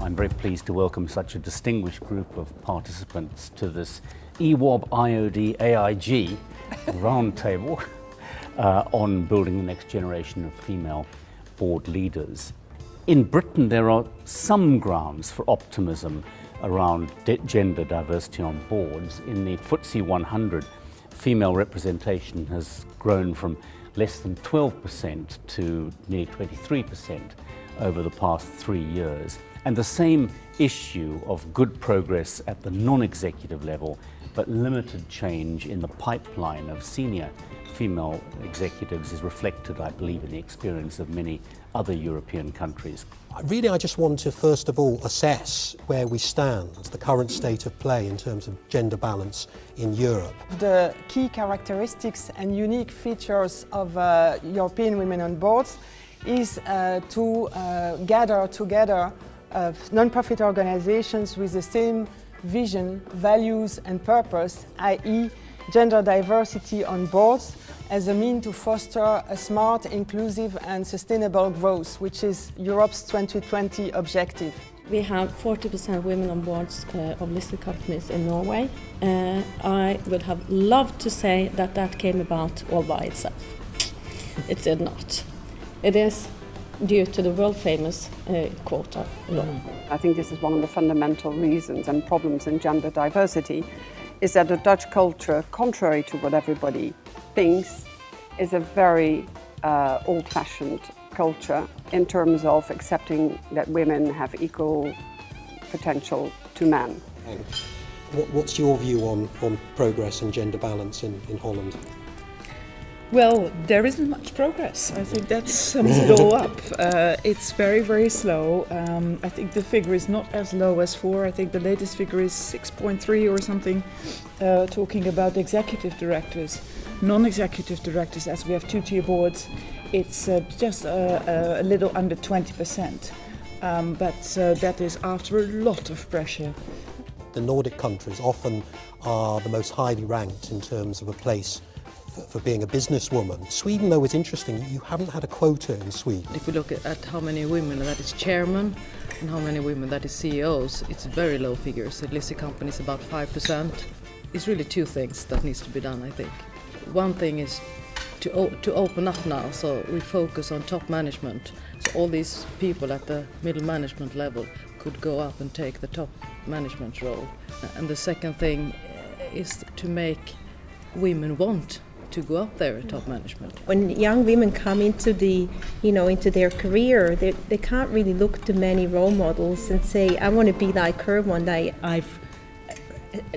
I'm very pleased to welcome such a distinguished group of participants to this EWoB IOD AIG roundtable on building the next generation of female board leaders. In Britain, there are some grounds for optimism around gender diversity on boards. In the FTSE 100, female representation has grown from less than 12% to nearly 23% over the past 3 years. And the same issue of good progress at the non-executive level, but limited change in the pipeline of senior female executives is reflected, I believe, in the experience of many other European countries. Really, I just want to first of all assess where we stand, the current state of play in terms of gender balance in Europe. The key characteristics and unique features of European women on boards is to gather together non-profit organizations with the same vision, values and purpose, i.e. gender diversity on boards, as a means to foster a smart, inclusive and sustainable growth, which is Europe's 2020 objective. We have 40% women on boards of listed companies in Norway. I would have loved to say that that came about all by itself. It did not. It is due to the world-famous quota law. I think this is one of the fundamental reasons and problems in gender diversity, is that the Dutch culture, contrary to what everybody thinks, is a very old-fashioned culture in terms of accepting that women have equal potential to men. What's your view on progress and gender balance in Holland? Well, there isn't much progress. I think that sums it all up. It's very, very slow. I think the figure is not as low as 4. I think the latest figure is 6.3 or something, talking about executive directors. Non-executive directors, as we have 2-tier boards, it's just a little under 20%. But that is after a lot of pressure. The Nordic countries often are the most highly ranked in terms of a place for being a businesswoman. Sweden, though, is interesting. You haven't had a quota in Sweden. If we look at how many women that is chairman and how many women that is CEOs, it's very low figures. At listed companies about 5%. It's really two things that needs to be done, I think. One thing is to open up now, so we focus on top management. So all these people at the middle management level could go up and take the top management role. And the second thing is to make women want to go up there at top management. When young women come into into their career, they can't really look to many role models and say, I want to be like her one day. I've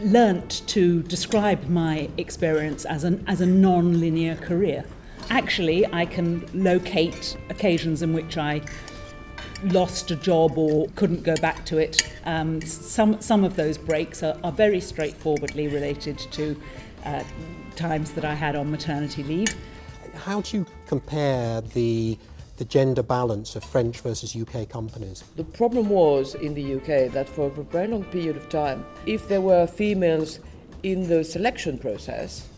learnt to describe my experience as a non-linear career. Actually, I can locate occasions in which I lost a job or couldn't go back to it. Some of those breaks are very straightforwardly related to times that I had on maternity leave. How do you compare the gender balance of French versus UK companies? The problem was in the UK that for a very long period of time, if there were females in the selection process,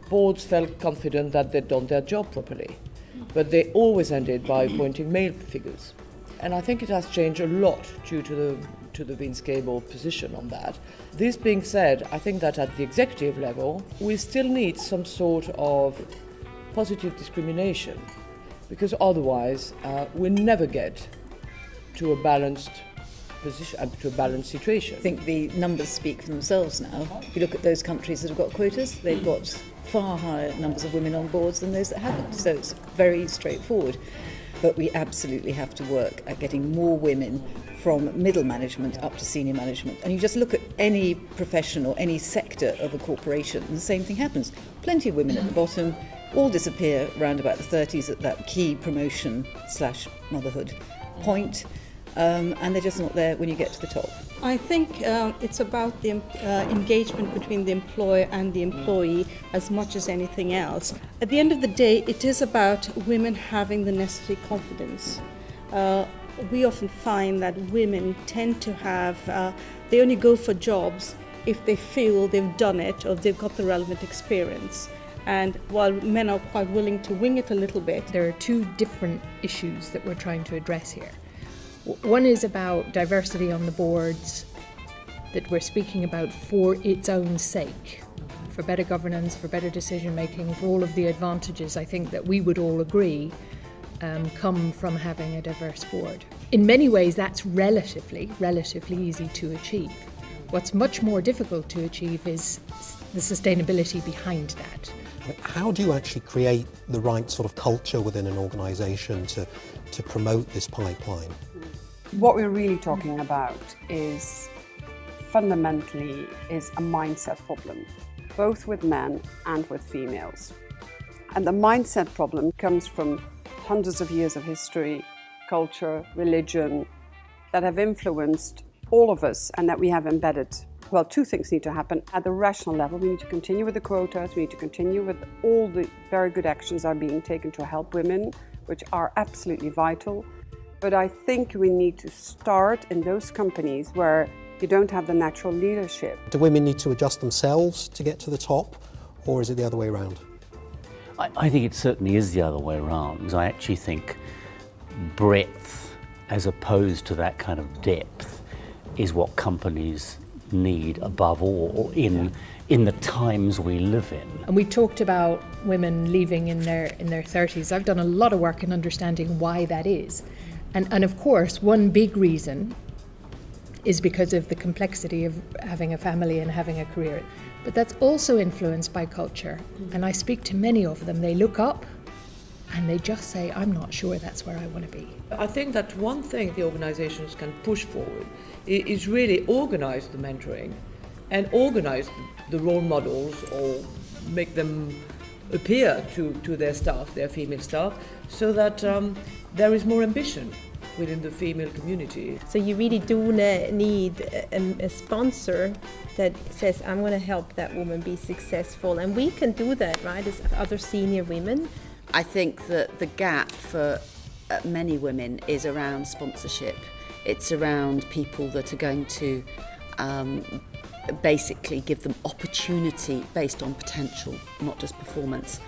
boards felt confident that they'd done their job properly. But they always ended by appointing male figures. And I think it has changed a lot due to the Vince Gable position on that. This being said, I think that at the executive level, we still need some sort of positive discrimination, because otherwise we never get to a balanced position, to a balanced situation. I think the numbers speak for themselves now. If you look at those countries that have got quotas, they've got far higher numbers of women on boards than those that haven't. So it's very straightforward. But we absolutely have to work at getting more women from middle management up to senior management. And you just look at any profession or any sector of a corporation and the same thing happens. Plenty of women at the bottom, all disappear around about the 30s at that key promotion/motherhood point, and they're just not there when you get to the top. I think it's about the engagement between the employer and the employee as much as anything else. At the end of the day, it is about women having the necessary confidence. We often find that women tend to have, they only go for jobs if they feel they've done it or they've got the relevant experience. And while men are quite willing to wing it a little bit, there are two different issues that we're trying to address here. One is about diversity on the boards, that we're speaking about for its own sake, for better governance, for better decision making, for all of the advantages I think that we would all agree come from having a diverse board. In many ways that's relatively easy to achieve. What's much more difficult to achieve is the sustainability behind that. How do you actually create the right sort of culture within an organisation to promote this pipeline? What we're really talking about is fundamentally is a mindset problem, both with men and with females. And the mindset problem comes from hundreds of years of history, culture, religion that have influenced all of us and that we have embedded. Well, two things need to happen. At the rational level, we need to continue with the quotas, we need to continue with all the very good actions that are being taken to help women, which are absolutely vital. But I think we need to start in those companies where you don't have the natural leadership. Do women need to adjust themselves to get to the top, or is it the other way around? I think it certainly is the other way around, because I actually think breadth as opposed to that kind of depth is what companies need above all in the times we live in. And we talked about women leaving in their 30s. I've done a lot of work in understanding why that is. And of course, one big reason is because of the complexity of having a family and having a career. But that's also influenced by culture. And I speak to many of them. They look up and they just say, I'm not sure that's where I want to be. I think that one thing the organizations can push forward is really organize the mentoring and organize the role models, or make them appear to their staff, their female staff, so that there is more ambition within the female community. So you really do need a sponsor that says, I'm going to help that woman be successful. And we can do that, right, as other senior women. I think that the gap for many women is around sponsorship. It's around people that are going to basically give them opportunity based on potential, not just performance,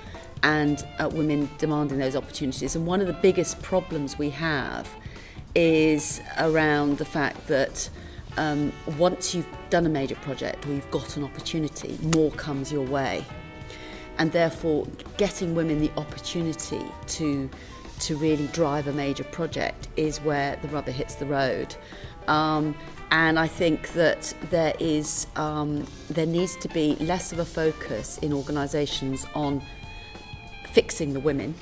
and women demanding those opportunities. And one of the biggest problems we have is around the fact that once you've done a major project or you've got an opportunity, more comes your way. And therefore, getting women the opportunity to really drive a major project is where the rubber hits the road. And I think that there needs to be less of a focus in organisations on fixing the women,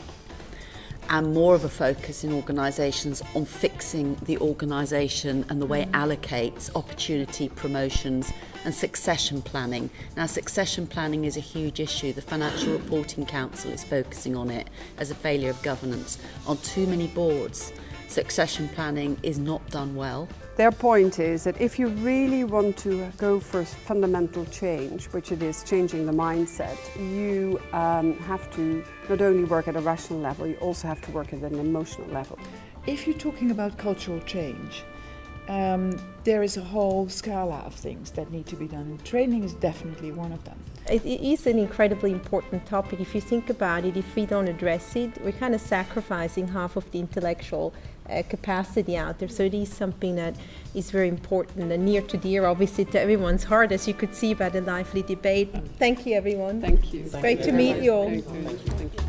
and more of a focus in organisations on fixing the organisation and the way it allocates opportunity, promotions and succession planning. Now, succession planning is a huge issue. The Financial Reporting Council is focusing on it as a failure of governance. On too many boards, succession planning is not done well. Their point is that if you really want to go for fundamental change, which it is changing the mindset, you have to not only work at a rational level, you also have to work at an emotional level. If you're talking about cultural change, there is a whole scala of things that need to be done, and training is definitely one of them. It is an incredibly important topic. If you think about it, if we don't address it, we're kind of sacrificing half of the intellectual capacity out there. So it is something that is very important and near to dear, obviously, to everyone's heart, as you could see by the lively debate. Thank you, everyone. Thank you. It's great to meet you all. Thank you.